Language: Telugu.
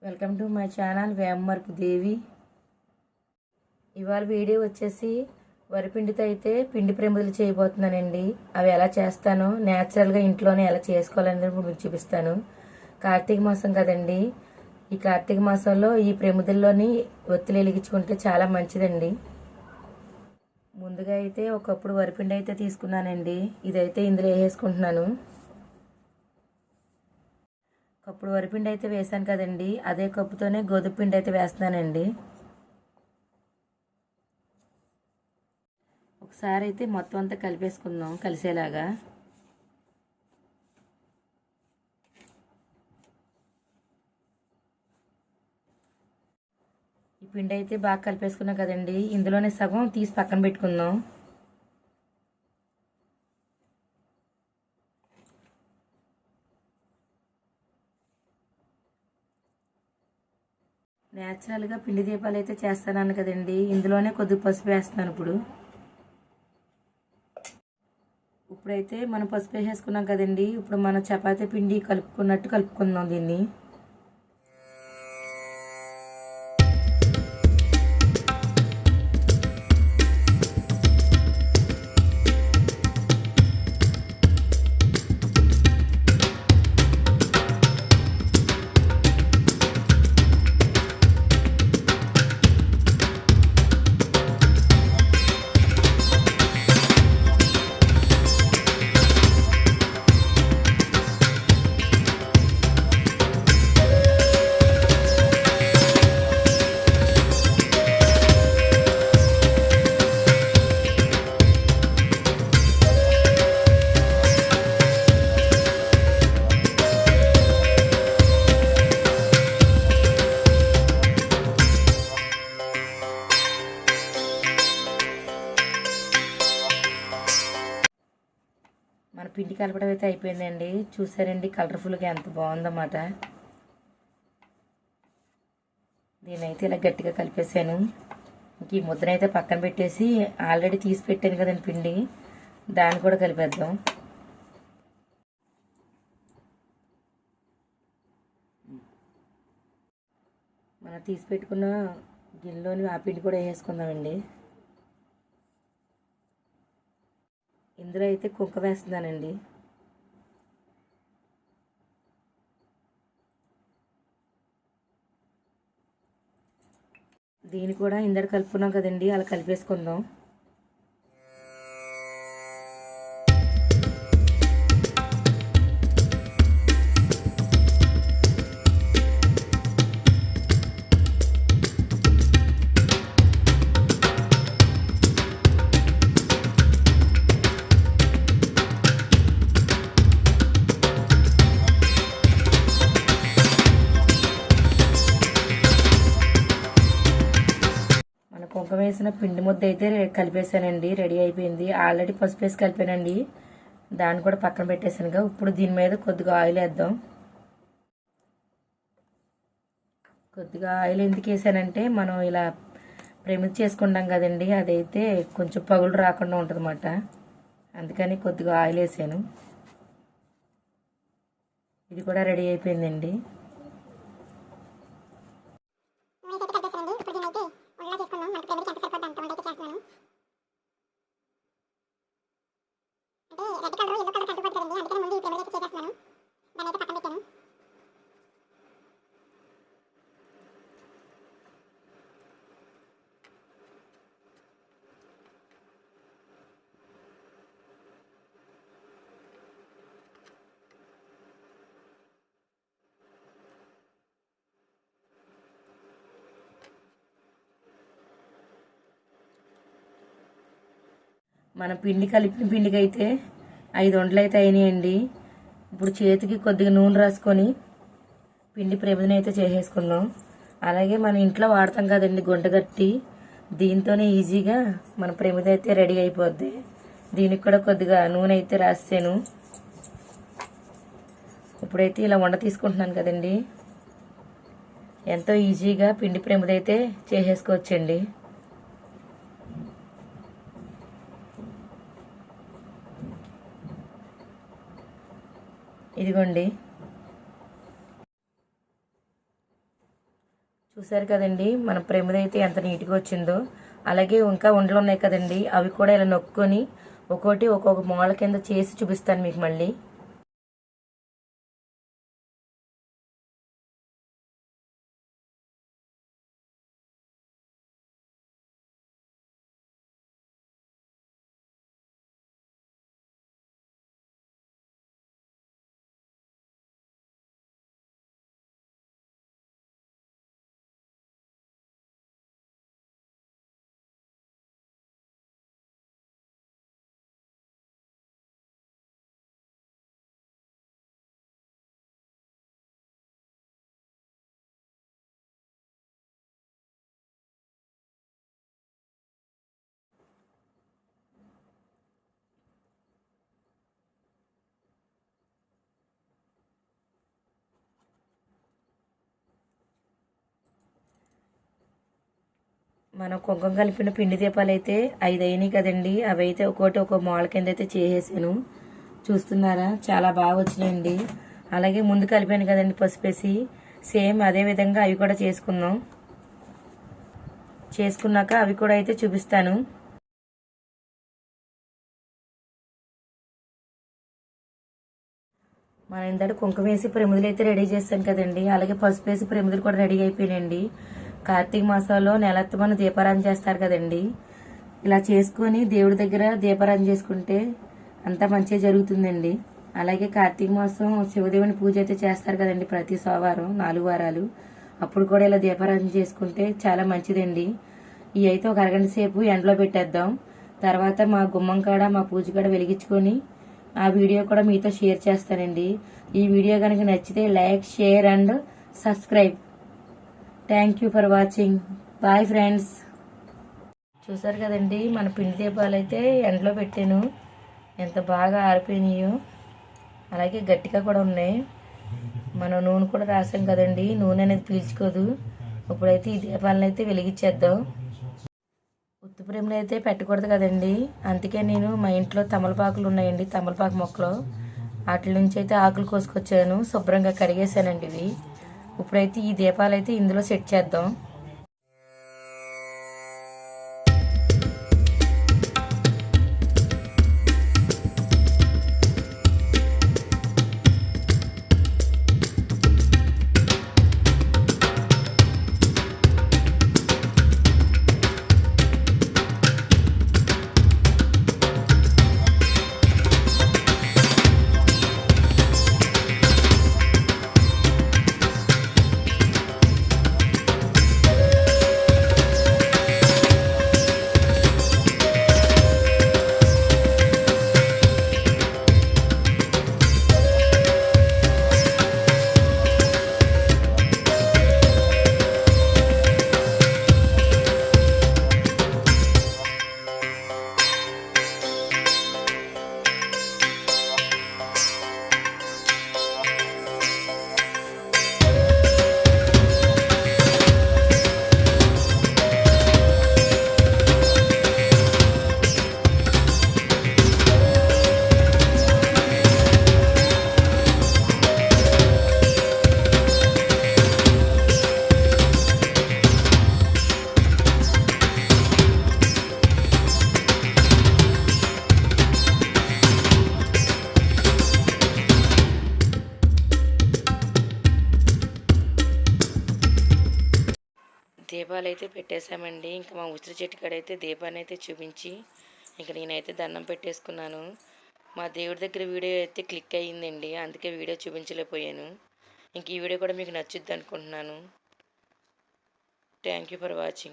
Welcome to my channel Vemavarapu Devi. ఇవాళ వీడియో వచ్చేసి వరిపిండితో అయితే పిండి ప్రమిదలు చేయబోతున్నానండి. అవి ఎలా చేస్తానో న్యాచురల్గా ఇంట్లోనే ఎలా చేసుకోవాలని మీకు చూపిస్తాను. కార్తీక మాసం కదండి, ఈ కార్తీక మాసంలో ఈ ప్రమిదల్లోని ఒత్తులు వెలిగించుకుంటే చాలా మంచిదండి. ముందుగా అయితే ఒక కప్పుడు వరిపిండి అయితే తీసుకున్నానండి. ఇదైతే ఇందులో వేసుకుంటున్నాను. కప్పుడు వరిపిండి అయితే వేసాను కదండి, అదే కప్పుతోనే గోధుమ పిండి అయితే వేస్తున్నానండి. ఒకసారి అయితే మొత్తం అంతా కలిపేసుకుందాం కలిసేలాగా. ఈ పిండి అయితే బాగా కలిపేసుకున్నాం కదండి, ఇందులోనే సగం తీసి పక్కన పెట్టుకుందాం. న్యాచురల్గా పిండి దీపాలు అయితే చేస్తాను కదండి, ఇందులోనే కొద్దిగా పసుపు వేస్తున్నాను. ఇప్పుడైతే మనం పసుపు వేసేసుకున్నాం కదండి, ఇప్పుడు మనం చపాతీ పిండి కలుపుకున్నట్టు కలుపుకుందాం దీన్ని. మన పిండి కలపడం అయితే అయిపోయిందండి. చూసారండి కలర్ఫుల్గా ఎంత బాగుందన్నమాట. దీనైతే ఇలా గట్టిగా కలిపేసాను. ఇంక ఈ ముద్దనైతే పక్కన పెట్టేసి ఆల్రెడీ తీసి పెట్టాను కదండి పిండి, దాన్ని కూడా కలిపేద్దాం. మనం తీసి పెట్టుకున్న గిన్నెలోని ఆ పిండి కూడా వేసుకుందామండి. ఇందులో అయితే కుంకుమ వేస్తున్నానండి. దీన్ని కూడా ఇందడ కలుపుకున్నాం కదండి, అలా కలిపేసుకుందాం. కుంకుమ వేసిన పిండి ముద్ద అయితే కలిపేసానండి, రెడీ అయిపోయింది. ఆల్రెడీ పసుపు వేసి కలిపానండి, దాన్ని కూడా పక్కన పెట్టేసానుగా. ఇప్పుడు దీని మీద కొద్దిగా ఆయిల్ వేద్దాం. కొద్దిగా ఆయిల్ ఎందుకు వేసానంటే మనం ఇలా ప్రమిద చేసుకుంటాం కదండి, అదైతే కొంచెం పగులు రాకుండా ఉంటుంది అన్నమాట. అందుకని కొద్దిగా ఆయిల్ వేసాను. ఇది కూడా రెడీ అయిపోయిందండి. మన పిండి కలిపిన పిండికి అయితే 5 వంటలు అయితే అయినాయండి. ఇప్పుడు చేతికి కొద్దిగా నూనె రాసుకొని పిండి ప్రమిదన అయితే చేసేసుకుందాం. అలాగే మన ఇంట్లో వాడతాం కదండి గుంటగట్టి, దీంతోనే ఈజీగా మన ప్రమిద అయితే రెడీ అయిపోద్ది. దీనికి కూడా కొద్దిగా నూనె అయితే రాసాను. ఇప్పుడైతే ఇలా వండ తీసుకుంటున్నాను కదండి, ఎంతో ఈజీగా పిండి ప్రమిద అయితే చేసేసుకోవచ్చండి. ఇదిగోండి, చూసారు కదండి మన ప్రమిద అయితే ఎంత నీట్గా వచ్చిందో. అలాగే ఇంకా ఉండలు ఉన్నాయి కదండి, అవి కూడా ఇలా నొక్కొని ఒక్కొక్కటి ఒక్కొక్క మూల కింద చేసి చూపిస్తాను మీకు మళ్ళీ. మనం కుంకుమ కలిపిన పిండి దీపాలు అయితే 5 అయినాయి కదండి. అవి అయితే ఒక్కోటి ఒక్కో మూల కింద అయితే చేసేసాను. చూస్తున్నారా, చాలా బాగా వచ్చినాయండి. అలాగే ముందు కలిపాను కదండి పసుపేసి, సేమ్ అదే విధంగా అవి కూడా చేసుకున్నాక అవి కూడా అయితే చూపిస్తాను. మనం ఇందాక కుంకుమ వేసి ప్రమిదలు అయితే రెడీ చేస్తాం కదండి, అలాగే పసుపు వేసి ప్రమిదలు కూడా రెడీ అయిపోయినాయండి. కార్తీక మాసంలో నెలత్తమని దీపారాధన చేస్తారు కదండి. ఇలా చేసుకొని దేవుడి దగ్గర దీపారాధన చేసుకుంటే అంతా మంచిగా జరుగుతుందండి. అలాగే కార్తీక మాసం శివదేవుని పూజ అయితే చేస్తారు కదండి ప్రతి సోమవారం 4 వారాలు. అప్పుడు కూడా ఇలా దీపారాధన చేసుకుంటే చాలా మంచిదండి. ఇవి అయితే ఒక అరగంట సేపు ఎండలో పెట్టేద్దాం. తర్వాత మా గుమ్మం కాడ మా పూజ కాడ వెలిగించుకొని ఆ వీడియో కూడా మీతో షేర్ చేస్తానండి. ఈ వీడియో కనుక నచ్చితే like, share and subscribe. Thank you for watching. Bye friends. చూసారు కదండి మన పిండి దీపాలు అయితే ఎండలో పెట్టాను, ఎంత బాగా ఆరిపోయినాయో. అలాగే గట్టిగా కూడా ఉన్నాయి. మనం నూనె కూడా రాసాం కదండి, నూనె అనేది పీల్చుకోదు. ఇప్పుడైతే ఈ దీపాలను అయితే వెలిగించేద్దాం. ఉత్తి ప్రేమలు అయితే పెట్టకూడదు కదండి, అందుకే నేను మా ఇంట్లో తమలపాకులు ఉన్నాయండి, తమలపాకు మొక్కలు. వాటి నుంచి అయితే ఆకులు కోసుకొచ్చాను, శుభ్రంగా కడిగేసానండి ఇవి. ఇప్పుడైతే ఈ దీపాలు అయితే ఇందులో సెట్ చేద్దాం. దీపాలు అయితే పెట్టేశామండి. ఇంకా మా ఉసిరి చెట్టు కాడైతే దీపాన్ని అయితే చూపించి ఇంకా నేనైతే దండం పెట్టేసుకున్నాను. మా దేవుడి దగ్గర వీడియో అయితే క్లిక్ అయ్యిందండి, అందుకే వీడియో చూపించలేకపోయాను. ఇంక ఈ వీడియో కూడా మీకు నచ్చుద్ది అనుకుంటున్నాను. Thank you for watching.